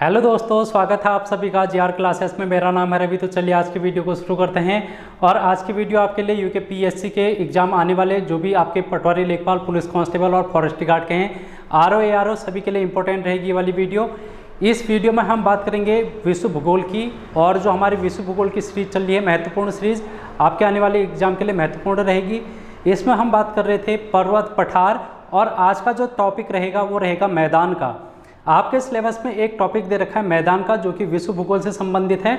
Hello दोस्तों, स्वागत है आप सभी का जीआर क्लासेस में। मेरा नाम है रवि। तो चलिए आज की वीडियो को शुरू करते हैं। और आज की वीडियो आपके लिए यूके पीएससी के एग्जाम आने वाले जो भी आपके पटवारी, लेखपाल, पुलिस कांस्टेबल और फॉरेस्ट गार्ड के हैं, आरओ एआरओ सभी के लिए इंपॉर्टेंट रहेगी ये वाली वीडियो। इस वीडियो में हम बात करेंगे विश्व भूगोल की, और जो हमारी विश्व भूगोल की सीरीज चल रही है, महत्वपूर्ण सीरीज आपके आने वाले एग्जाम के लिए महत्वपूर्ण रहेगी। इसमें हम बात कर रहे थे पर्वत, पठार, और आज का जो टॉपिक रहेगा वो रहेगा मैदान का। आपके सिलेबस में एक टॉपिक दे रखा है मैदान का, जो कि विश्व भूगोल से संबंधित है।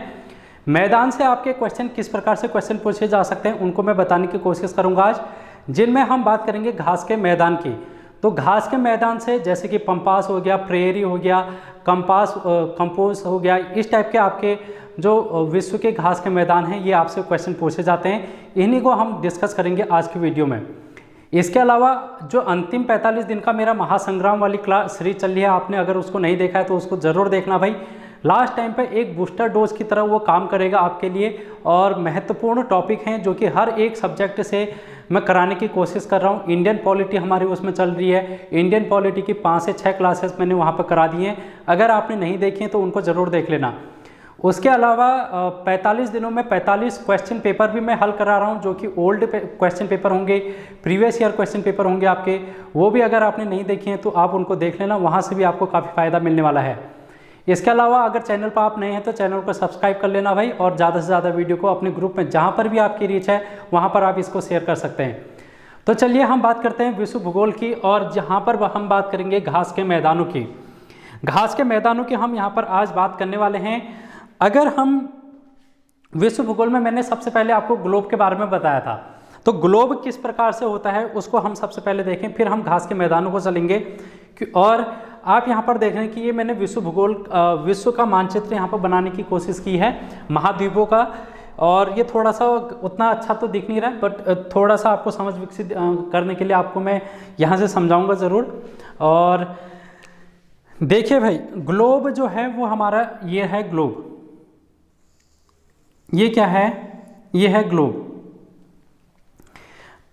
मैदान से आपके क्वेश्चन किस प्रकार से क्वेश्चन पूछे जा सकते हैं उनको मैं बताने की कोशिश करूंगा आज, जिनमें हम बात करेंगे घास के मैदान की। तो घास के मैदान से जैसे कि पंपास हो गया, प्रेयरी हो गया, कंपोज हो गया, इस टाइप के आपके जो विश्व के घास के मैदान हैं ये आपसे क्वेश्चन पूछे जाते हैं। इन्हीं को हम डिस्कस करेंगे आज की वीडियो में। इसके अलावा जो अंतिम 45 दिन का मेरा महासंग्राम वाली क्लास सीरीज चल रही है, आपने अगर उसको नहीं देखा है तो उसको ज़रूर देखना भाई। लास्ट टाइम पे एक बूस्टर डोज की तरह वो काम करेगा आपके लिए, और महत्वपूर्ण टॉपिक हैं जो कि हर एक सब्जेक्ट से मैं कराने की कोशिश कर रहा हूँ। इंडियन पॉलिटी हमारी उसमें चल रही है। इंडियन पॉलिटी की 5 से 6 क्लासेस मैंने वहाँ पर करा दी हैं। अगर आपने नहीं देखी हैं तो उनको ज़रूर देख लेना। उसके अलावा 45 दिनों में 45 क्वेश्चन पेपर भी मैं हल करा रहा हूं, जो कि ओल्ड क्वेश्चन पेपर होंगे, प्रीवियस ईयर क्वेश्चन पेपर होंगे आपके। वो भी अगर आपने नहीं देखे हैं तो आप उनको देख लेना, वहां से भी आपको काफ़ी फ़ायदा मिलने वाला है। इसके अलावा अगर चैनल पर आप नए हैं तो चैनल को सब्सक्राइब कर लेना भाई, और ज़्यादा से ज़्यादा वीडियो को अपने ग्रुप में जहाँ पर भी आपकी रीच है वहाँ पर आप इसको शेयर कर सकते हैं। तो चलिए हम बात करते हैं विश्व भूगोल की, और जहाँ पर हम बात करेंगे घास के मैदानों की। घास के मैदानों की हम यहाँ पर आज बात करने वाले हैं। अगर हम विश्व भूगोल में, मैंने सबसे पहले आपको ग्लोब के बारे में बताया था, तो ग्लोब किस प्रकार से होता है उसको हम सबसे पहले देखें, फिर हम घास के मैदानों को चलेंगे। और आप यहाँ पर देख रहे हैं कि ये मैंने विश्व भूगोल विश्व का मानचित्र यहाँ पर बनाने की कोशिश की है महाद्वीपों का। और ये थोड़ा सा उतना अच्छा तो दिख नहीं रहा है, बट थोड़ा सा आपको समझ विकसित करने के लिए आपको मैं यहाँ से समझाऊँगा ज़रूर। और देखिए भाई, ग्लोब जो है वो हमारा ये है ग्लोब। ये क्या है? ये है ग्लोब।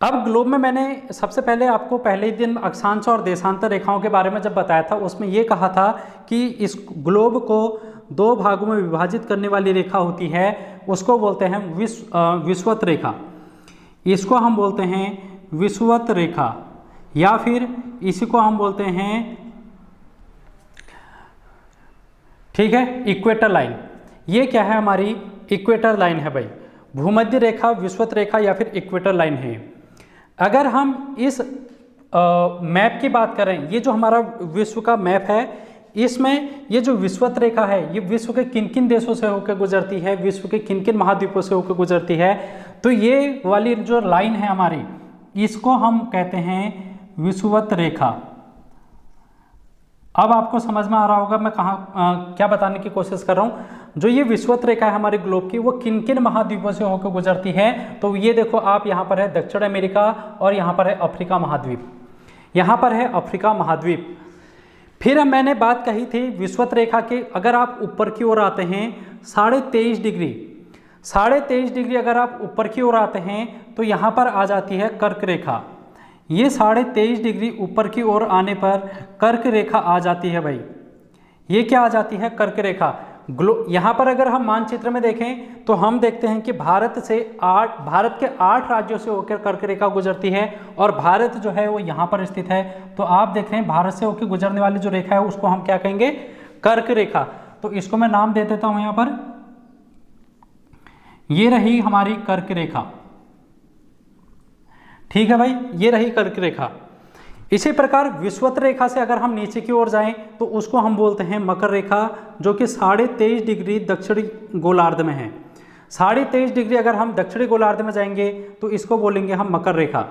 अब ग्लोब में मैंने सबसे पहले आपको पहले ही दिन अक्षांश और देशांतर रेखाओं के बारे में जब बताया था, उसमें ये कहा था कि इस ग्लोब को 2 भागों में विभाजित करने वाली रेखा होती है, उसको बोलते हैं विषुवत रेखा। इसको हम बोलते हैं विषुवत रेखा, या फिर इसी को हम बोलते हैं, ठीक है, इक्वेटर लाइन। ये क्या है? हमारी इक्वेटर लाइन है भाई। भूमध्य रेखा, विषुवत रेखा या फिर इक्वेटर लाइन है। अगर हम इस मैप की बात करें, ये जो हमारा विश्व का मैप है, इसमें ये जो विषुवत रेखा है ये विश्व के किन किन देशों से होकर गुजरती है, विश्व के किन किन महाद्वीपों से होकर गुजरती है, तो ये वाली जो लाइन है हमारी, इसको हम कहते हैं विषुवत रेखा। अब आपको समझ में आ रहा होगा मैं क्या बताने की कोशिश कर रहा हूँ। जो ये विषुवत रेखा है हमारे ग्लोब की, वो किन किन महाद्वीपों से होकर गुजरती है, तो ये देखो आप, यहाँ पर है दक्षिण अमेरिका और यहाँ पर है अफ्रीका महाद्वीप। यहाँ पर है अफ्रीका महाद्वीप। फिर मैंने बात कही थी विषुवत रेखा के, अगर आप ऊपर की ओर आते हैं 23.5 डिग्री, 23.5 डिग्री अगर आप ऊपर की ओर आते हैं तो यहाँ पर आ जाती है कर्क रेखा। ये 23.5 डिग्री ऊपर की ओर आने पर कर्क रेखा आ जाती है भाई। ये क्या आ जाती है? कर्क रेखा। यहाँ पर अगर हम मानचित्र में देखें तो हम देखते हैं कि भारत के 8 राज्यों से होकर कर्क रेखा गुजरती है, और भारत जो है वो यहाँ पर स्थित है। तो आप देख रहे हैं भारत से होकर गुजरने वाली जो रेखा है उसको हम क्या कहेंगे? कर्क रेखा। तो इसको मैं नाम दे देता हूँ यहाँ पर, ये रही हमारी कर्क रेखा। ठीक है भाई, ये रही कर्क रेखा। इसी प्रकार विषुवत रेखा से अगर हम नीचे की ओर जाएं तो उसको हम बोलते हैं मकर रेखा, जो कि 23.5 डिग्री दक्षिणी गोलार्ध में है। 23.5 डिग्री अगर हम दक्षिणी गोलार्ध में जाएंगे तो इसको बोलेंगे हम मकर रेखा।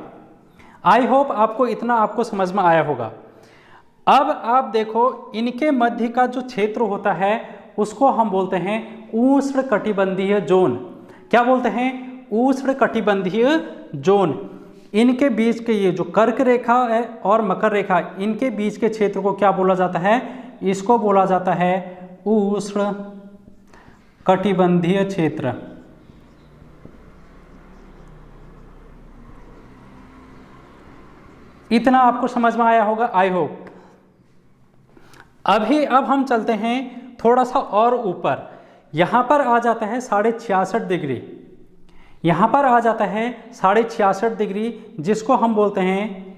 आई होप आपको इतना आपको समझ में आया होगा। अब आप देखो, इनके मध्य का जो क्षेत्र होता है उसको हम बोलते हैं उष्ण कटिबंधीय जोन। क्या बोलते हैं? उष्ण कटिबंधीय जोन। इनके बीच के ये जो कर्क रेखा है और मकर रेखा, इनके बीच के क्षेत्र को क्या बोला जाता है? इसको बोला जाता है उष्ण कटिबंधीय क्षेत्र। इतना आपको समझ में आया होगा, आई होप। अब हम चलते हैं थोड़ा सा और ऊपर यहाँ पर आ जाता है 66.5 डिग्री, यहाँ पर आ जाता है 66.5 डिग्री, जिसको हम बोलते हैं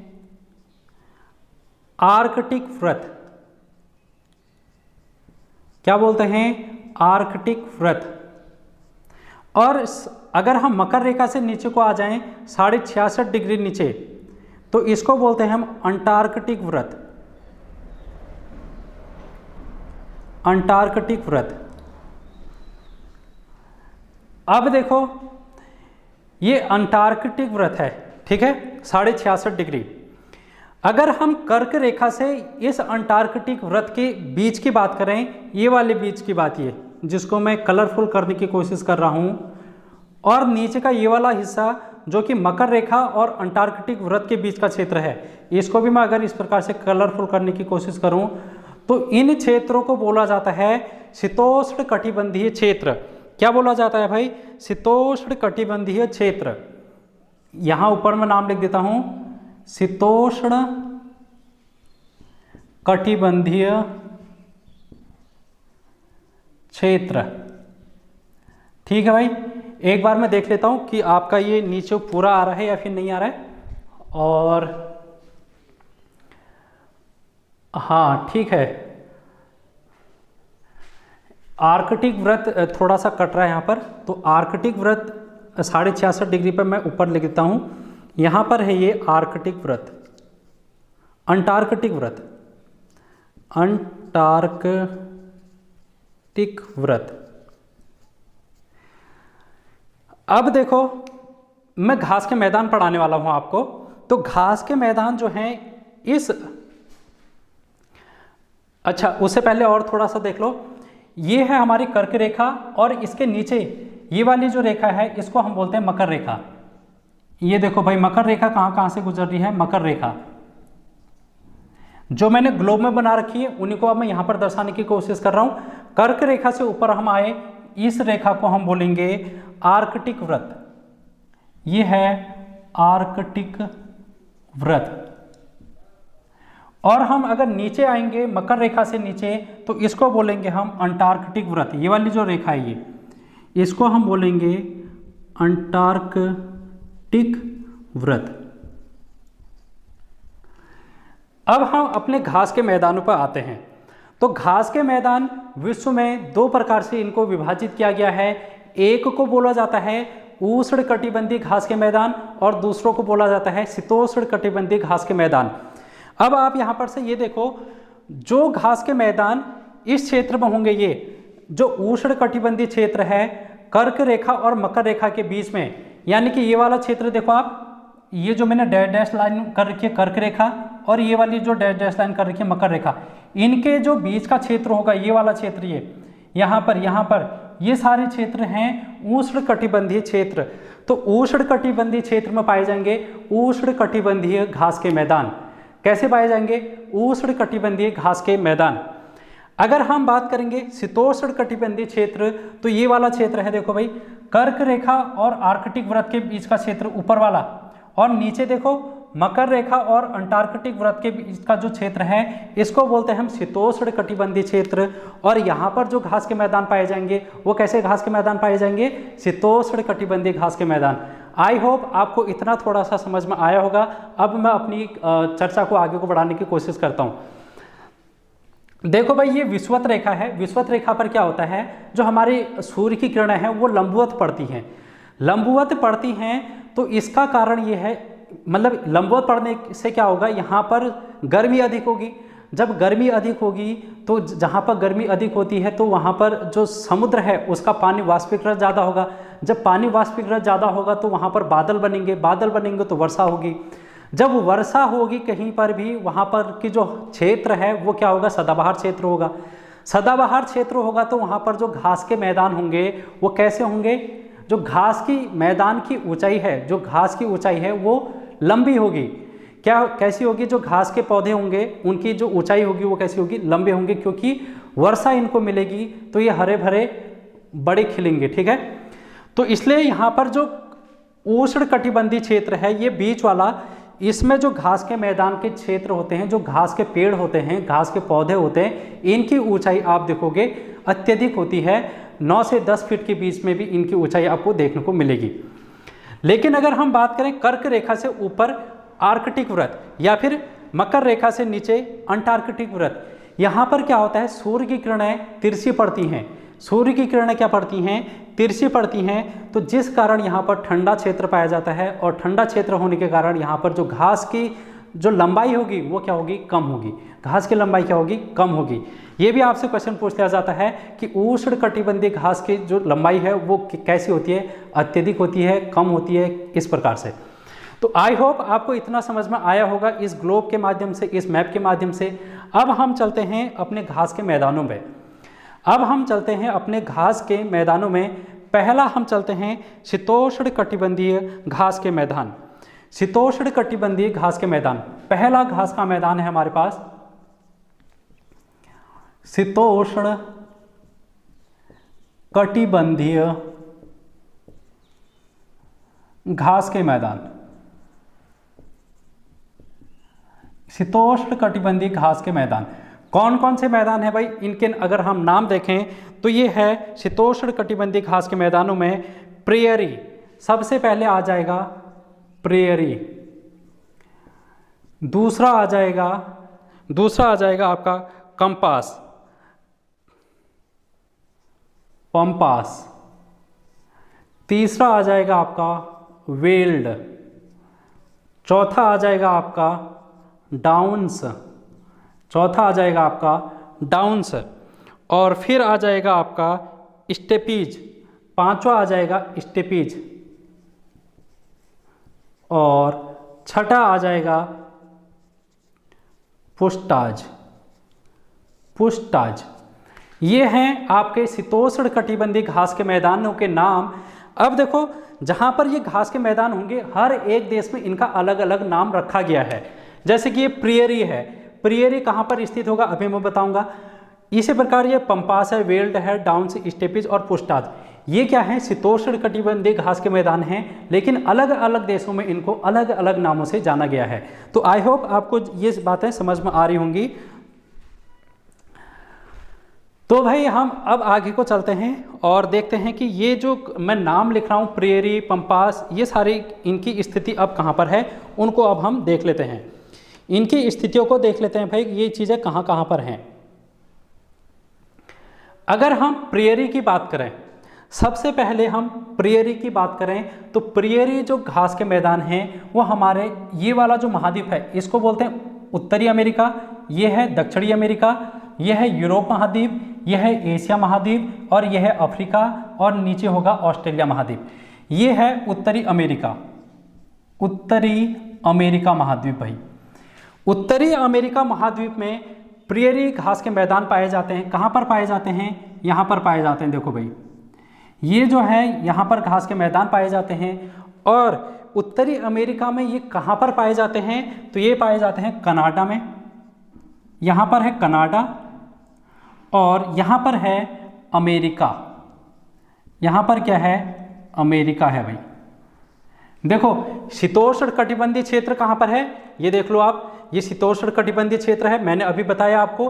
आर्कटिक व्रत। क्या बोलते हैं? आर्कटिक व्रत। और अगर हम मकर रेखा से नीचे को आ जाएं 66.5 डिग्री नीचे, तो इसको बोलते हैं हम अंटार्कटिक व्रत। अंटार्कटिक व्रत। अब देखो ये अंटार्कटिक व्रत है, ठीक है, 66.5 डिग्री। अगर हम कर्क रेखा से इस अंटार्कटिक व्रत के बीच की बात करें, ये वाले बीच की बात, ये जिसको मैं कलरफुल करने की कोशिश कर रहा हूं, और नीचे का ये वाला हिस्सा जो कि मकर रेखा और अंटार्कटिक व्रत के बीच का क्षेत्र है, इसको भी मैं अगर इस प्रकार से कलरफुल करने की कोशिश करूं तो इन क्षेत्रों को बोला जाता है शीतोष्ण कटिबंधीय क्षेत्र। क्या बोला जाता है भाई? शीतोष्ण कटिबंधीय क्षेत्र। यहां ऊपर मैं नाम लिख देता हूं, शीतोष्ण कटिबंधीय क्षेत्र। ठीक है भाई, एक बार मैं देख लेता हूं कि आपका ये नीचे पूरा आ रहा है या फिर नहीं आ रहा है। और हाँ ठीक है, आर्कटिक व्रत थोड़ा सा कट रहा है यहाँ पर, तो आर्कटिक व्रत 66.5 डिग्री पर मैं ऊपर लिख देता हूँ। यहाँ पर है ये आर्कटिक व्रत, अंटार्कटिक व्रत, अंटार्कटिक व्रत। अब देखो मैं घास के मैदान पढ़ाने वाला हूँ आपको, तो घास के मैदान जो हैं इस, अच्छा उससे पहले और थोड़ा सा देख लो, ये है हमारी कर्क रेखा और इसके नीचे ये वाली जो रेखा है इसको हम बोलते हैं मकर रेखा। ये देखो भाई मकर रेखा कहाँ कहाँ से गुजर रही है, मकर रेखा जो मैंने ग्लोब में बना रखी है उन्हीं को अब मैं यहाँ पर दर्शाने की कोशिश कर रहा हूँ। कर्क रेखा से ऊपर हम आए, इस रेखा को हम बोलेंगे आर्कटिक व्रत। ये है आर्कटिक व्रत। और हम अगर नीचे आएंगे मकर रेखा से नीचे, तो इसको बोलेंगे हम अंटार्कटिक व्रत। ये वाली जो रेखा है ये, इसको हम बोलेंगे अंटार्कटिक व्रत। अब हम अपने घास के मैदानों पर आते हैं। तो घास के मैदान विश्व में दो प्रकार से इनको विभाजित किया गया है। एक को बोला जाता है उष्ण कटिबंधीय घास के मैदान और दूसरों को बोला जाता है शीतोष्ण कटिबंधीय घास के मैदान। अब आप यहाँ पर से ये देखो, जो घास के मैदान इस क्षेत्र में होंगे, ये जो उष्ण कटिबंधीय क्षेत्र है कर्क रेखा और मकर रेखा के बीच में, यानी कि ये वाला क्षेत्र देखो आप, ये जो मैंने डैश डैश लाइन कर रखी है कर्क रेखा और ये वाली जो डैश डैश लाइन कर रखी है मकर रेखा, इनके जो बीच का क्षेत्र होगा ये वाला क्षेत्र, ये यहाँ पर ये सारे क्षेत्र हैं उष्ण कटिबंधीय क्षेत्र। तो उष्ण कटिबंधीय क्षेत्र में पाए जाएंगे उष्ण कटिबंधीय घास के मैदान। कैसे पाए जाएंगे? उष्ण कटिबंधीय घास के मैदान। अगर हम बात करेंगे शीतोष्ण कटिबंधीय क्षेत्र, तो ये वाला क्षेत्र है देखो भाई, कर्क रेखा और आर्कटिक व्रत के बीच का क्षेत्र ऊपर वाला, और नीचे देखो मकर रेखा और अंटार्कटिक व्रत के बीच का जो क्षेत्र है इसको बोलते हैं हम शीतोष्ण कटिबंधीय क्षेत्र। और यहाँ पर जो घास के मैदान पाए जाएंगे वो कैसे घास के मैदान पाए जाएंगे? शीतोष्ण कटिबंधीय घास के मैदान। आई होप आपको इतना थोड़ा सा समझ में आया होगा। अब मैं अपनी चर्चा को आगे को बढ़ाने की कोशिश करता हूँ। देखो भाई ये विषुवत रेखा है। विषुवत रेखा पर क्या होता है, जो हमारी सूर्य की किरणें हैं वो लंबवत पड़ती हैं। लंबवत पड़ती हैं तो इसका कारण ये है, मतलब लंबवत पड़ने से क्या होगा, यहाँ पर गर्मी अधिक होगी। जब गर्मी अधिक होगी तो जहाँ पर गर्मी अधिक होती है तो वहाँ पर जो समुद्र है उसका पानी वाष्पीकरण ज़्यादा होगा। जब पानी वाष्पीकरण ज़्यादा होगा तो वहाँ पर बादल बनेंगे, बादल बनेंगे तो वर्षा होगी। जब वर्षा होगी कहीं पर भी, वहाँ पर की जो क्षेत्र है वो क्या होगा, सदाबहार क्षेत्र होगा। सदाबहार क्षेत्र होगा तो वहाँ पर जो घास के मैदान होंगे वो कैसे होंगे, जो घास की मैदान की ऊंचाई है, जो घास की ऊंचाई है वो लंबी होगी। क्या कैसी होगी, जो घास के पौधे होंगे उनकी जो ऊंचाई होगी वो कैसी होगी, लंबे होंगे, क्योंकि वर्षा इनको मिलेगी तो ये हरे भरे बड़े खिलेंगे। ठीक है, तो इसलिए यहाँ पर जो उष्ण कटिबंधीय क्षेत्र है ये बीच वाला, इसमें जो घास के मैदान के क्षेत्र होते हैं, जो घास के पेड़ होते हैं, घास के पौधे होते हैं, इनकी ऊंचाई आप देखोगे अत्यधिक होती है। 9 से 10 फीट के बीच में भी इनकी ऊंचाई आपको देखने को मिलेगी। लेकिन अगर हम बात करें कर्क रेखा से ऊपर आर्कटिक वृत्त या फिर मकर रेखा से नीचे अंटार्कटिक वृत्त, यहाँ पर क्या होता है, सूर्य की किरणें तिरछी पड़ती हैं। सूर्य की किरणें क्या पड़ती हैं, तिरछी पड़ती हैं, तो जिस कारण यहाँ पर ठंडा क्षेत्र पाया जाता है और ठंडा क्षेत्र होने के कारण यहाँ पर जो घास की जो लंबाई होगी वो क्या होगी, कम होगी। घास की लंबाई क्या होगी, कम होगी। ये भी आपसे क्वेश्चन पूछ लिया जाता है कि उष्ण कटिबंधीय घास की जो लंबाई है वो कैसी होती है, अत्यधिक होती है, कम होती है, इस प्रकार से। तो आई होप आपको इतना समझ में आया होगा इस ग्लोब के माध्यम से, इस मैप के माध्यम से। अब हम चलते हैं अपने घास के मैदानों में। अब हम चलते हैं अपने घास के मैदानों में। पहला हम चलते हैं शीतोष्ण कटिबंधीय घास के मैदान। शीतोष्ण कटिबंधीय घास के मैदान, पहला घास का मैदान है हमारे पास शीतोष्ण कटिबंधीय घास के मैदान। शीतोष्ण कटिबंधीय घास के मैदान कौन कौन से मैदान है भाई, इनके अगर हम नाम देखें तो ये है शीतोष्ण कटिबंधीय घास के मैदानों में प्रेयरी सबसे पहले आ जाएगा, प्रेयरी। दूसरा आ जाएगा आपका कंपास, पंपास। तीसरा आ जाएगा आपका वेल्ड। चौथा आ जाएगा आपका डाउन्स, और फिर आ जाएगा आपका स्टेपीज। पांचवा आ जाएगा स्टेपीज, और छठा आ जाएगा पुष्टाज। ये हैं आपके शीतोष्ण कटिबंधीय घास के मैदानों के नाम। अब देखो जहां पर ये घास के मैदान होंगे हर एक देश में इनका अलग अलग नाम रखा गया है। जैसे कि ये प्रियरी है, प्रियरी कहाँ पर स्थित होगा अभी मैं बताऊंगा। इसी प्रकार ये पंपास है, वेल्ड है, डाउन्स, स्टेपीज और पुष्टाज, ये क्या है, शीतोष्ण कटिबंधीय घास के मैदान हैं, लेकिन अलग अलग देशों में इनको अलग अलग नामों से जाना गया है। तो आई होप आपको ये बातें समझ में आ रही होंगी। तो भाई हम अब आगे को चलते हैं और देखते हैं कि ये जो मैं नाम लिख रहा हूँ प्रेयरी, पंपास, ये सारी इनकी स्थिति अब कहाँ पर है उनको अब हम देख लेते हैं। इनकी स्थितियों को देख लेते हैं भाई, ये चीज़ें कहाँ कहाँ पर हैं। अगर हम प्रेयरी की बात करें, सबसे पहले हम प्रेयरी की बात करें तो प्रेयरी जो घास के मैदान हैं वो हमारे ये वाला जो महाद्वीप है इसको बोलते हैं उत्तरी अमेरिका, ये है दक्षिणी अमेरिका, यह है यूरोप महाद्वीप, यह है एशिया महाद्वीप, और यह है अफ्रीका, और नीचे होगा ऑस्ट्रेलिया महाद्वीप। ये है उत्तरी अमेरिका महाद्वीप। भाई उत्तरी अमेरिका महाद्वीप में प्रेयरी घास के मैदान पाए जाते हैं। कहाँ पर पाए जाते हैं, यहाँ पर पाए जाते हैं। देखो भाई ये जो है यहाँ पर घास के मैदान पाए जाते हैं। और उत्तरी अमेरिका में ये कहाँ पर पाए जाते हैं, तो ये पाए जाते हैं कनाडा में, यहाँ पर है कनाडा, और यहाँ पर है अमेरिका। यहाँ पर क्या है, अमेरिका है भाई। देखो शीतोष्ण कटिबंधीय क्षेत्र कहाँ पर है, ये देख लो आप, ये शीतोष्ण कटिबंधीय क्षेत्र है। मैंने अभी बताया आपको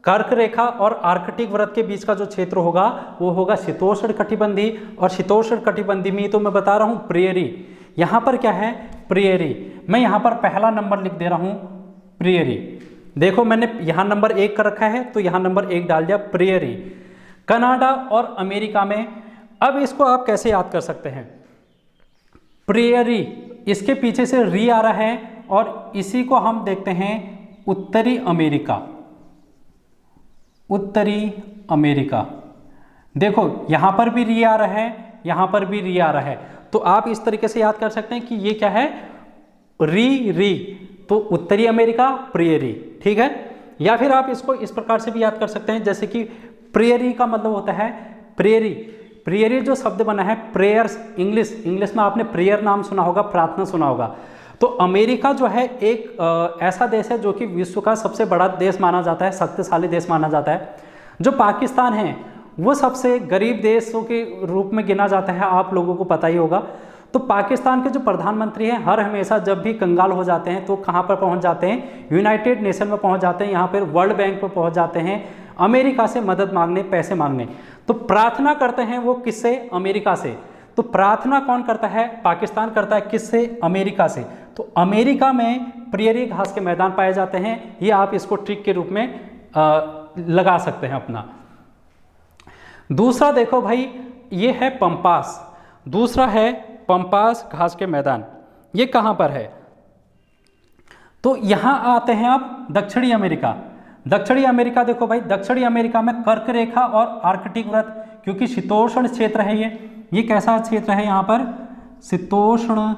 कर्क रेखा और आर्कटिक वृत्त के बीच का जो क्षेत्र होगा वो होगा शीतोष्ण कटिबंधीय, और शीतोष्ण कटिबंधीय में तो मैं बता रहा हूँ प्रेयरी। यहाँ पर क्या है, प्रेयरी। मैं यहाँ पर पहला नंबर लिख दे रहा हूँ प्रेयरी। देखो मैंने यहाँ नंबर 1 कर रखा है तो यहाँ नंबर 1 डाल दिया, प्रेयरी। कनाडा और अमेरिका में, अब इसको आप कैसे याद कर सकते हैं, प्रेयरी इसके पीछे से री आ रहा है, और इसी को हम देखते हैं उत्तरी अमेरिका। देखो यहाँ पर भी री आ रहा है, यहाँ पर भी री आ रहा है, तो आप इस तरीके से याद कर सकते हैं कि ये क्या है, री, तो उत्तरी अमेरिका प्रेयरी, ठीक है। या फिर आप इसको इस प्रकार से भी याद कर सकते हैं, जैसे कि प्रेयरी का मतलब होता है प्रेयरी जो शब्द बना है प्रेयर्स, इंग्लिश में आपने प्रेयर नाम सुना होगा, प्रार्थना सुना होगा। तो अमेरिका जो है एक ऐसा देश है जो कि विश्व का सबसे बड़ा देश माना जाता है, शक्तिशाली देश माना जाता है। जो पाकिस्तान है वो सबसे गरीब देशों के रूप में गिना जाता है, आप लोगों को पता ही होगा। तो पाकिस्तान के जो प्रधानमंत्री हैं हर हमेशा जब भी कंगाल हो जाते हैं तो कहाँ पर पहुँच जाते हैं, यूनाइटेड नेशन में पहुँच जाते हैं, यहाँ पर वर्ल्ड बैंक पर पहुँच जाते हैं अमेरिका से मदद मांगने, पैसे मांगने। तो प्रार्थना करते हैं वो किससे, अमेरिका से। तो प्रार्थना कौन करता है, पाकिस्तान करता है, किससे, अमेरिका से। तो अमेरिका में प्रेयरी घास के मैदान पाए जाते हैं। ये आप इसको ट्रिक के रूप में लगा सकते हैं अपना। दूसरा देखो भाई, ये है पंपास, दूसरा है पंपास घास के मैदान। ये कहाँ पर है, तो यहाँ आते हैं आप दक्षिणी अमेरिका। दक्षिणी अमेरिका देखो भाई, दक्षिणी अमेरिका में कर्क रेखा और आर्कटिक वृत्त, क्योंकि शीतोष्ण क्षेत्र है ये कैसा क्षेत्र है, यहाँ पर शीतोष्ण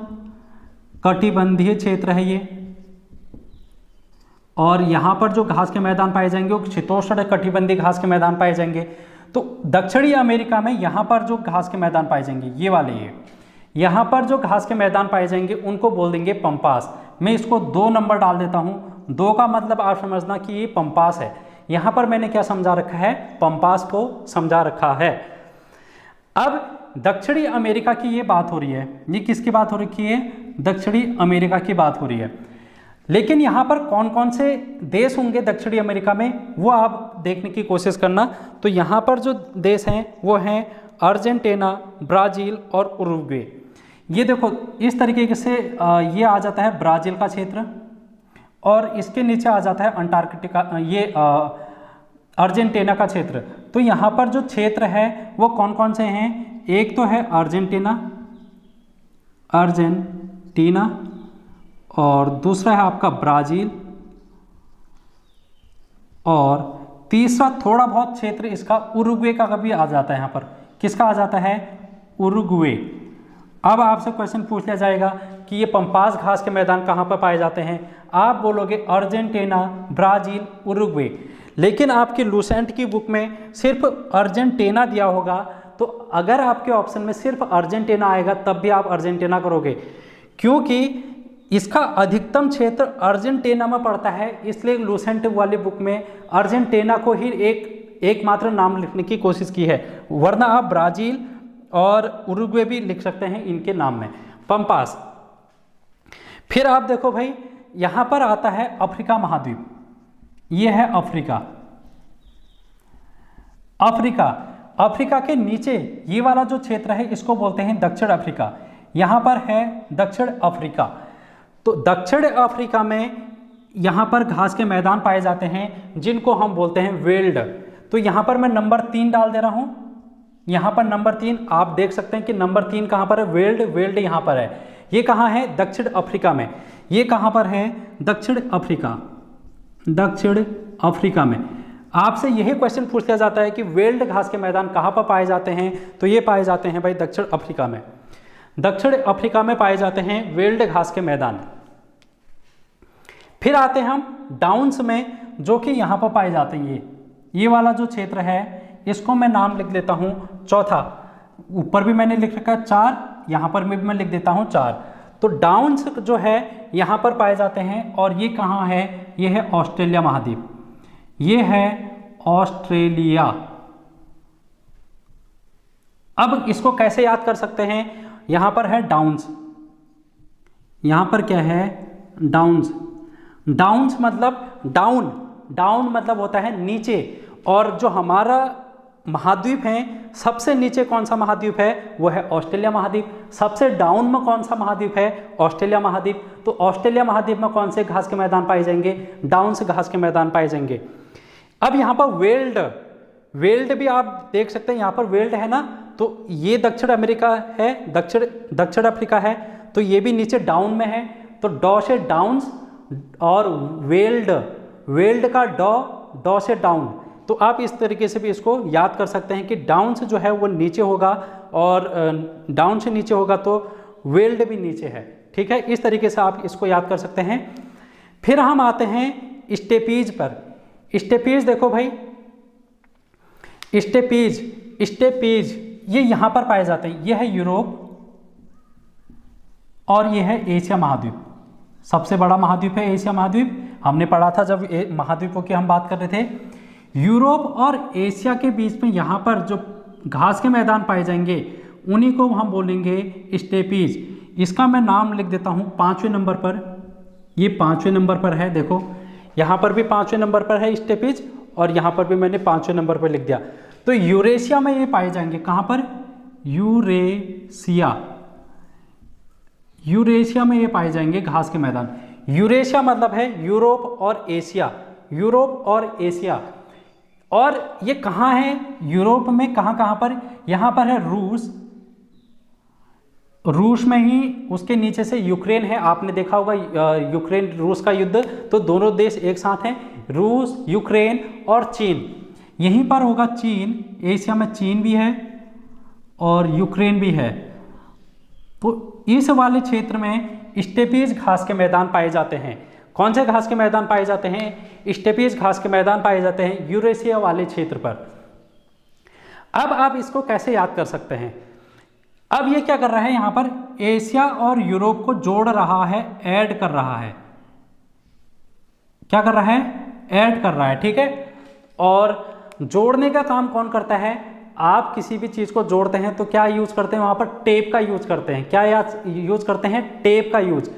कटिबंधीय क्षेत्र है ये। और यहाँ पर जो घास के मैदान पाए जाएंगे वो शीतोष्ण कटिबंधीय घास के मैदान पाए जाएंगे। तो दक्षिणी अमेरिका में यहाँ पर जो घास के मैदान पाए जाएंगे, ये वाले ये यहाँ पर जो घास के मैदान पाए जाएंगे उनको बोल देंगे पंपास। मैं इसको 2 नंबर डाल देता हूँ। 2 का मतलब आप समझना कि ये पंपास है। यहाँ पर मैंने क्या समझा रखा है, पंपास को समझा रखा है। अब दक्षिणी अमेरिका की ये बात हो रही है, ये किसकी बात हो रखी है, दक्षिणी अमेरिका की बात हो रही है। लेकिन यहाँ पर कौन कौन से देश होंगे दक्षिणी अमेरिका में, वो आप देखने की कोशिश करना। तो यहाँ पर जो देश हैं वो हैं अर्जेंटीना, ब्राज़ील और उरुग्वे। ये देखो इस तरीके से ये आ जाता है ब्राज़ील का क्षेत्र, और इसके नीचे आ जाता है अंटार्कटिका, ये अर्जेंटीना का क्षेत्र। तो यहाँ पर जो क्षेत्र है वो कौन कौन से हैं, एक तो है अर्जेंटीना और दूसरा है आपका ब्राज़ील, और तीसरा थोड़ा बहुत क्षेत्र इसका उरुग्वे का भी आ जाता है। यहाँ पर किसका आ जाता है, उरुग्वे। अब आपसे क्वेश्चन पूछ लिया जाएगा कि ये पंपास घास के मैदान कहाँ पर पाए जाते हैं, आप बोलोगे अर्जेंटीना, ब्राज़ील, उरुग्वे। लेकिन आपकी लूसेंट की बुक में सिर्फ अर्जेंटीना दिया होगा, तो अगर आपके ऑप्शन में सिर्फ अर्जेंटीना आएगा तब भी आप अर्जेंटीना करोगे, क्योंकि इसका अधिकतम क्षेत्र अर्जेंटीना में पड़ता है। इसलिए लूसेंट वाली बुक में अर्जेंटीना को ही एकमात्र नाम लिखने की कोशिश की है, वरना आप ब्राज़ील और उरुग्वे भी लिख सकते हैं इनके नाम में, पंपास। फिर आप देखो भाई, यहाँ पर आता है अफ्रीका महाद्वीप। ये है अफ्रीका के नीचे ये वाला जो क्षेत्र है इसको बोलते हैं दक्षिण अफ्रीका। यहाँ पर है दक्षिण अफ्रीका। तो दक्षिण अफ्रीका में यहाँ पर घास के मैदान पाए जाते हैं जिनको हम बोलते हैं वेल्ड। तो यहाँ पर मैं नंबर 3 डाल दे रहा हूँ। यहाँ पर नंबर 3 आप देख सकते हैं कि नंबर 3 कहाँ पर है, वेल्ड यहाँ पर है। ये कहाँ है, दक्षिण अफ्रीका में। ये कहाँ पर है, दक्षिण अफ्रीका में। आपसे यही क्वेश्चन पूछ लिया जाता है कि वेल्ड घास के मैदान कहाँ पर पाए जाते हैं, तो ये पाए जाते हैं भाई दक्षिण अफ्रीका में। दक्षिण अफ्रीका में पाए जाते हैं वेल्ड घास के मैदान। फिर आते हैं हम डाउन्स में, जो कि यहाँ पर पाए जाते हैं। ये वाला जो क्षेत्र है इसको मैं नाम लिख देता हूँ चौथा। ऊपर भी मैंने लिख रखा है 4, यहाँ पर भी मैं लिख देता हूँ 4। तो डाउन्स जो है यहाँ पर पाए जाते हैं, और ये कहाँ है, ये है ऑस्ट्रेलिया महाद्वीप। ये है ऑस्ट्रेलिया। अब इसको कैसे याद कर सकते हैं, यहाँ पर है डाउन्स, यहाँ पर क्या है, डाउन्स मतलब डाउन मतलब होता है नीचे। और जो हमारा महाद्वीप है, सबसे नीचे कौन सा महाद्वीप है, वो है ऑस्ट्रेलिया महाद्वीप। सबसे डाउन में कौन सा महाद्वीप है, ऑस्ट्रेलिया महाद्वीप। तो ऑस्ट्रेलिया महाद्वीप में कौन से घास के मैदान पाए जाएंगे, डाउन से घास के मैदान पाए जाएंगे। अब यहाँ पर वेल्ड भी आप देख सकते हैं, यहाँ पर वेल्ड है ना, तो ये दक्षिण अमेरिका है, दक्षिण अफ्रीका है, तो ये भी नीचे डाउन में है। तो डॉ से डाउन्स और वेल्ड का डॉ से डाउन। तो आप इस तरीके से भी इसको याद कर सकते हैं कि डाउन से जो है वो नीचे होगा, और डाउन से नीचे होगा तो वेल्ड भी नीचे है। ठीक है, इस तरीके से आप इसको याद कर सकते हैं। फिर हम आते हैं स्टेपीज पर। स्टेपीज देखो भाई, स्टेपीज ये यहाँ पर पाए जाते हैं। ये है यूरोप और ये है एशिया महाद्वीप। सबसे बड़ा महाद्वीप है एशिया महाद्वीप, हमने पढ़ा था जब महाद्वीपों की हम बात कर रहे थे। यूरोप और एशिया के बीच में यहाँ पर जो घास के मैदान पाए जाएंगे उन्हीं को हम बोलेंगे स्टेपीज। इसका मैं नाम लिख देता हूँ 5वें नंबर पर, ये 5वें नंबर पर है, देखो यहाँ पर भी 5वें नंबर पर है स्टेपीज और यहाँ पर भी मैंने 5वें नंबर पर लिख दिया। तो यूरेशिया में ये पाए जाएंगे, कहाँ पर? यूरेशिया, यूरेशिया में ये पाए जाएंगे घास के मैदान। यूरेशिया मतलब है यूरोप और एशिया, यूरोप और एशिया। और ये कहाँ है यूरोप में? कहाँ कहाँ पर? यहाँ पर है रूस, रूस में ही उसके नीचे से यूक्रेन है। आपने देखा होगा यूक्रेन रूस का युद्ध, तो दोनों देश एक साथ हैं, रूस, यूक्रेन और चीन। यहीं पर होगा चीन, एशिया में चीन भी है और यूक्रेन भी है। तो इस वाले क्षेत्र में स्टेपीज घास के मैदान पाए जाते हैं। कौन से घास के मैदान पाए जाते हैं? स्टेपीज घास के मैदान पाए जाते हैं यूरेशिया वाले क्षेत्र पर। अब आप इसको कैसे याद कर सकते हैं? अब ये क्या कर रहा है, यहाँ पर एशिया और यूरोप को जोड़ रहा है, ऐड कर रहा है। क्या कर रहा है? ऐड कर रहा है, ठीक है। और जोड़ने का काम कौन करता है? आप किसी भी चीज को जोड़ते हैं तो क्या यूज करते हैं? वहां पर टेप का यूज करते हैं। क्या यूज करते हैं? टेप का यूज।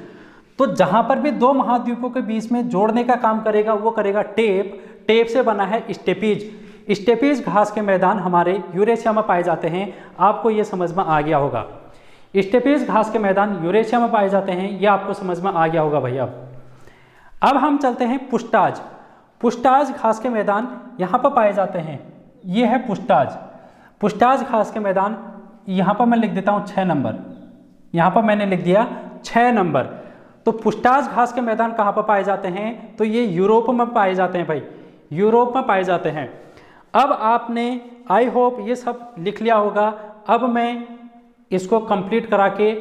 तो जहां पर भी दो महाद्वीपों के बीच में जोड़ने का काम करेगा वो करेगा टेप। टेप से बना है स्टेपीज। स्टेपीज घास के मैदान हमारे यूरेशिया में पाए जाते हैं। आपको ये समझ में आ गया होगा, स्टेपीज घास के मैदान यूरेशिया में पाए जाते हैं, ये आपको समझ में आ गया होगा भैया। अब हम चलते हैं पुष्टाज। पुष्टाज घास के मैदान यहाँ पर पाए जाते हैं, ये है पुष्टाज। पुष्टाज घास के मैदान यहाँ पर मैं लिख देता हूँ 6 नंबर, यहाँ पर मैंने लिख दिया 6 नंबर। तो पुष्टाज घास के मैदान कहाँ पर पाए जाते हैं? तो ये यूरोप में पाए जाते हैं भाई, यूरोप में पाए जाते हैं। अब आपने आई होप ये सब लिख लिया होगा। अब मैं इसको कंप्लीट करा के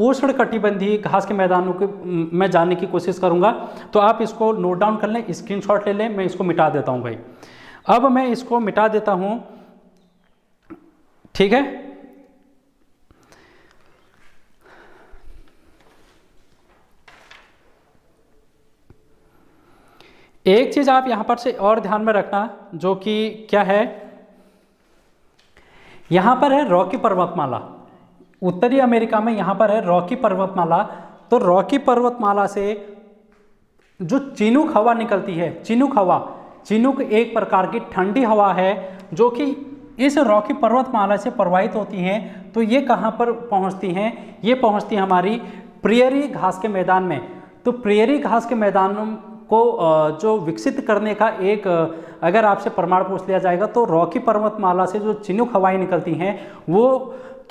उष्ण कटिबंधीय घास के मैदानों के मैं जानने की कोशिश करूंगा। तो आप इसको नोट डाउन कर लें, स्क्रीनशॉट ले लें। मैं इसको मिटा देता हूं भाई। अब मैं इसको मिटा देता हूं, ठीक है। एक चीज आप यहां पर से और ध्यान में रखना, जो कि क्या है, यहां पर है रॉकी पर्वतमाला। उत्तरी अमेरिका में यहां पर है रॉकी पर्वतमाला। तो रॉकी पर्वतमाला से जो चिनूक हवा निकलती है, चिनूक हवा, चिनूक एक प्रकार की ठंडी हवा है जो कि इस रॉकी पर्वतमाला से प्रवाहित होती हैं। तो ये कहां पर पहुंचती हैं? ये पहुंचती है हमारी प्रेयरी घास के मैदान में। तो प्रेयरी घास के मैदानों को जो विकसित करने का एक अगर आपसे प्रमाण पूछ लिया जाएगा तो रॉकी पर्वतमाला से जो चिनूक हवाएं निकलती हैं वो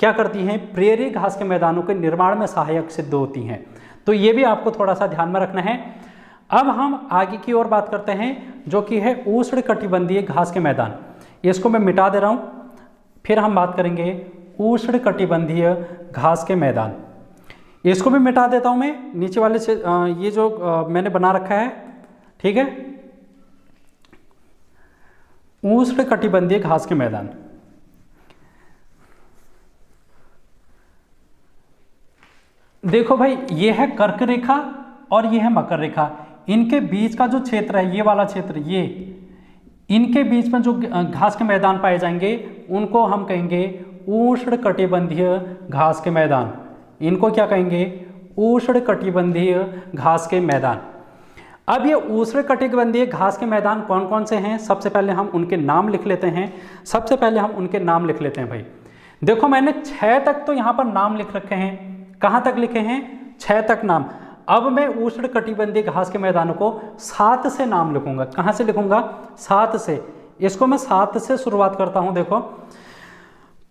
क्या करती हैं? प्रेयरी घास के मैदानों के निर्माण में सहायक सिद्ध होती हैं। तो ये भी आपको थोड़ा सा ध्यान में रखना है। अब हम आगे की ओर बात करते हैं जो कि है उष्ण कटिबंधीय घास के मैदान। इसको मैं मिटा दे रहा हूँ, फिर हम बात करेंगे उष्ण कटिबंधीय घास के मैदान। इसको भी मिटा देता हूँ मैं, नीचे वाले से ये जो मैंने बना रखा है, ठीक है, उष्ण कटिबंधीय घास के मैदान। देखो भाई, ये है कर्क रेखा और ये है मकर रेखा। इनके बीच का जो क्षेत्र है, ये वाला क्षेत्र, ये इनके बीच में जो घास के मैदान पाए जाएंगे उनको हम कहेंगे उष्ण कटिबंधीय घास के मैदान। इनको क्या कहेंगे? उष्ण कटिबंधीय घास के मैदान। अब ये उष्ण कटिबंधीय घास के मैदान कौन कौन से हैं? सबसे पहले हम उनके नाम लिख लेते हैं। सबसे पहले हम उनके नाम लिख लेते हैं भाई। देखो, मैंने 6 तक तो यहाँ पर नाम लिख रखे हैं। कहाँ तक लिखे हैं? 6 तक नाम। अब मैं उष्ण कटिबंधीय घास के मैदानों को 7 से नाम लिखूंगा। कहाँ से लिखूंगा? 7 से। इसको मैं 7 से शुरुआत करता हूँ। देखो,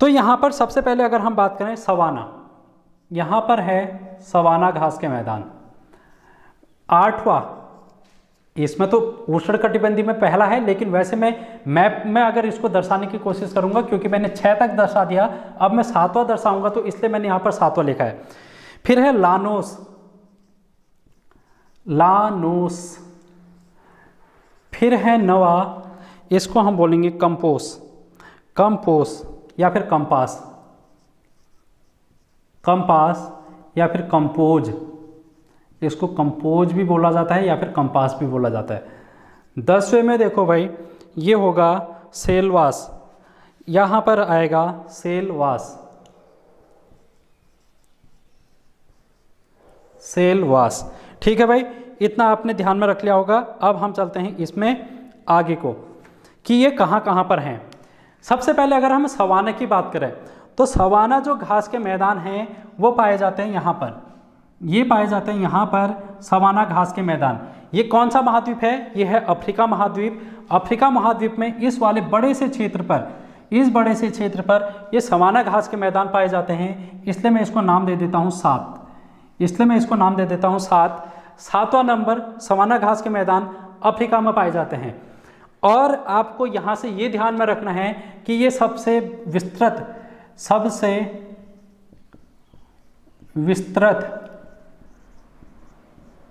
तो यहाँ पर सबसे पहले अगर हम बात करें सवाना, यहाँ पर है सवाना घास के मैदान। 8वां, इसमें तो उष्ण कटिबंधीय में पहला है, लेकिन वैसे मैं मैप में अगर इसको दर्शाने की कोशिश करूंगा, क्योंकि मैंने 6 तक दर्शा दिया, अब मैं 7वां दर्शाऊंगा, तो इसलिए मैंने यहाँ पर 7वां लिखा है। फिर है लानोस, लानोस। फिर है नवा, इसको हम बोलेंगे कंपोस, कंपोस या फिर कंपास, कंपास या फिर कंपोज। इसको कंपोज भी बोला जाता है या फिर कंपास भी बोला जाता है। 10वें में देखो भाई, ये होगा सेलवास, यहाँ पर आएगा सेलवास। सेलवास। ठीक है भाई, इतना आपने ध्यान में रख लिया होगा। अब हम चलते हैं इसमें आगे को कि ये कहाँ कहाँ पर हैं। सबसे पहले अगर हम सवाना की बात करें तो सवाना जो घास के मैदान हैं वो पाए जाते हैं यहाँ पर, ये पाए जाते हैं यहाँ पर सवाना घास के मैदान। ये कौन सा महाद्वीप है? ये है अफ्रीका महाद्वीप। अफ्रीका महाद्वीप में इस वाले बड़े से क्षेत्र पर, इस बड़े से क्षेत्र पर ये सवाना घास के मैदान पाए जाते हैं। इसलिए मैं इसको नाम दे देता हूँ 7, इसलिए मैं इसको नाम दे देता हूँ 7। 7वां नंबर सवाना घास के मैदान अफ्रीका में पाए जाते हैं। और आपको यहाँ से ये ध्यान में रखना है कि ये सबसे विस्तृत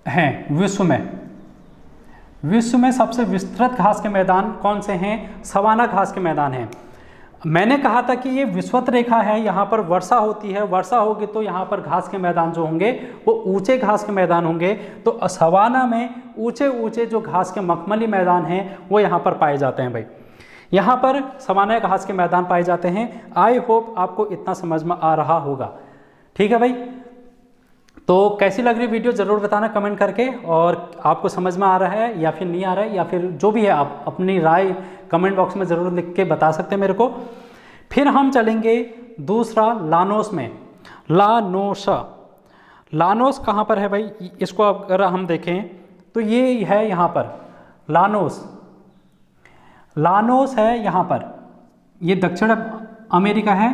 हैं विश्व में सबसे विस्तृत घास के मैदान कौन से हैं? सवाना घास के मैदान हैं। मैंने कहा था कि ये विषुवत रेखा है, यहाँ पर वर्षा होती है, वर्षा होगी तो यहाँ पर घास के मैदान जो होंगे वो ऊंचे घास के मैदान होंगे। तो सवाना में ऊंचे ऊंचे जो घास के मखमली मैदान हैं वो यहाँ पर पाए जाते हैं भाई। यहाँ पर सवाना घास के मैदान पाए जाते हैं। आई होप आपको इतना समझ में आ रहा होगा। ठीक है भाई, तो कैसी लग रही वीडियो ज़रूर बताना कमेंट करके, और आपको समझ में आ रहा है या फिर नहीं आ रहा है, या फिर जो भी है आप अपनी राय कमेंट बॉक्स में ज़रूर लिख के बता सकते हैं मेरे को। फिर हम चलेंगे दूसरा लानोस में। लानोस कहाँ पर है भाई? इसको अगर हम देखें तो ये है यहाँ पर लानोस है यहाँ पर। ये दक्षिण अमेरिका है।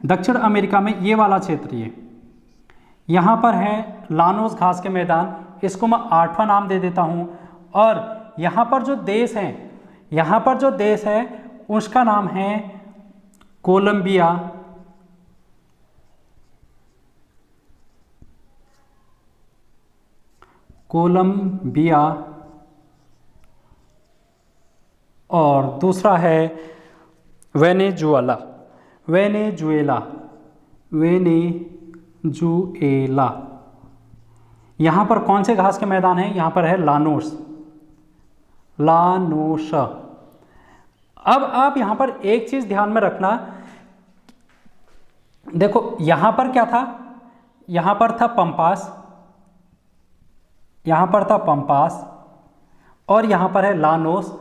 दक्षिण अमेरिका में ये वाला क्षेत्र, ये यहाँ पर है लानोस घास के मैदान। इसको मैं 8वां नाम दे देता हूँ। और यहाँ पर जो देश है उसका नाम है कोलंबिया। और दूसरा है वेनेजुएला। यहाँ पर कौन से घास के मैदान हैं? यहाँ पर है लानोस। अब आप यहाँ पर एक चीज ध्यान में रखना, देखो यहाँ पर क्या था? यहाँ पर था पंपास, और यहाँ पर है लानोस,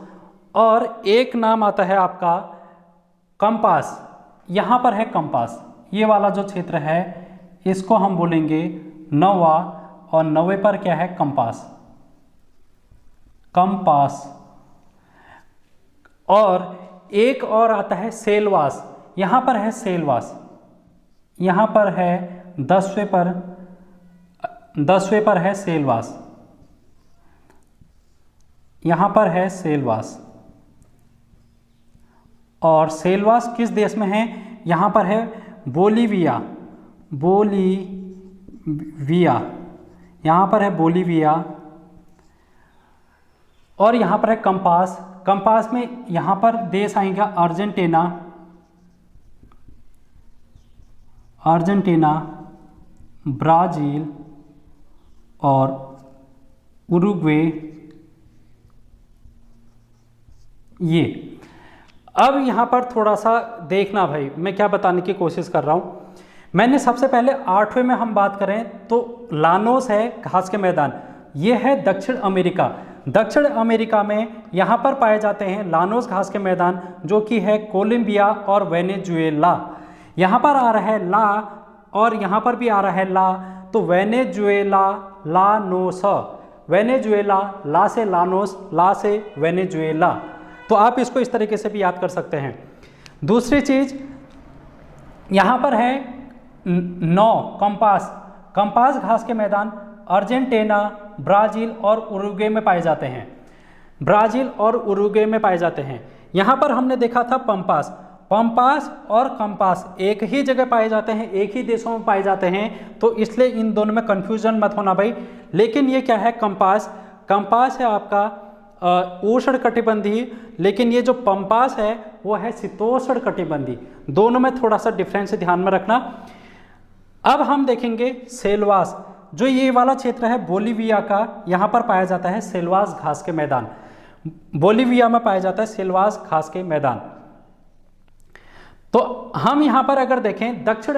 और एक नाम आता है आपका कंपास। यहाँ पर है कंपास। ये वाला जो क्षेत्र है इसको हम बोलेंगे नौवा, और 9वें पर क्या है? कंपास। और एक और आता है सेलवास। यहाँ पर है सेलवास। यहाँ पर है 10वें पर है सेलवास। यहाँ पर है सेलवास। और सेलवास किस देश में है? यहाँ पर है बोलीविया। यहाँ पर है बोलीविया। और यहाँ पर है कंपास में यहाँ पर देश आएगा अर्जेंटीना, ब्राज़ील और उरुग्वे। ये अब यहाँ पर थोड़ा सा देखना भाई, मैं क्या बताने की कोशिश कर रहा हूँ। मैंने सबसे पहले 8वें में हम बात करें तो लानोस है घास के मैदान। ये है दक्षिण अमेरिका। दक्षिण अमेरिका में यहाँ पर पाए जाते हैं लानोस घास के मैदान, जो कि है कोलंबिया और वेनेजुएला। यहाँ पर आ रहा है ला, और यहाँ पर भी आ रहा है ला, तो वेनेजुएला लानोस। वेनेजुएला, ला से लानोस, ला से वेनेजुएला। तो आप इसको इस तरीके से भी याद कर सकते हैं। दूसरी चीज यहाँ पर है कंपास घास के मैदान अर्जेंटीना, ब्राज़ील और उरुग्वे में पाए जाते हैं। यहाँ पर हमने देखा था पंपास और कंपास एक ही जगह पाए जाते हैं, एक ही देशों में पाए जाते हैं, तो इसलिए इन दोनों में कंफ्यूजन मत होना भाई। लेकिन ये क्या है? कंपास है आपका उष्ण कटिबंधीय, लेकिन ये जो पंपास है वो है शीतोष्ण कटिबंधीय। दोनों में थोड़ा सा डिफरेंस ध्यान में रखना। अब हम देखेंगे सेलवास, जो ये वाला क्षेत्र है बोलीविया का, यहाँ पर पाया जाता है सेलवास घास के मैदान। बोलीविया में पाया जाता है सेलवास घास के मैदान। तो हम यहाँ पर अगर देखें दक्षिण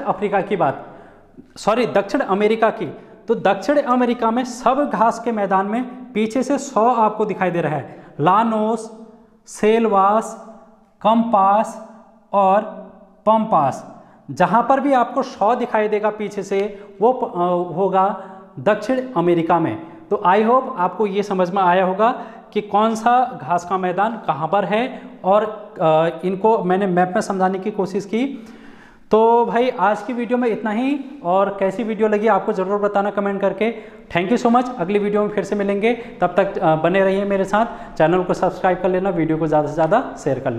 अमेरिका की, तो दक्षिण अमेरिका में सब घास के मैदान में पीछे से 100 आपको दिखाई दे रहा है। लानोस, सेलवास, कम्पास और पंपास, जहां पर भी आपको 100 दिखाई देगा पीछे से, वो होगा दक्षिण अमेरिका में। तो आई होप आपको ये समझ में आया होगा कि कौन सा घास का मैदान कहां पर है, और इनको मैंने मैप में समझाने की कोशिश की। तो भाई आज की वीडियो में इतना ही, और कैसी वीडियो लगी आपको ज़रूर बताना कमेंट करके। Thank you so much. अगली वीडियो में फिर से मिलेंगे, तब तक बने रहिए मेरे साथ। चैनल को सब्सक्राइब कर लेना, वीडियो को ज़्यादा से ज़्यादा शेयर कर लेना।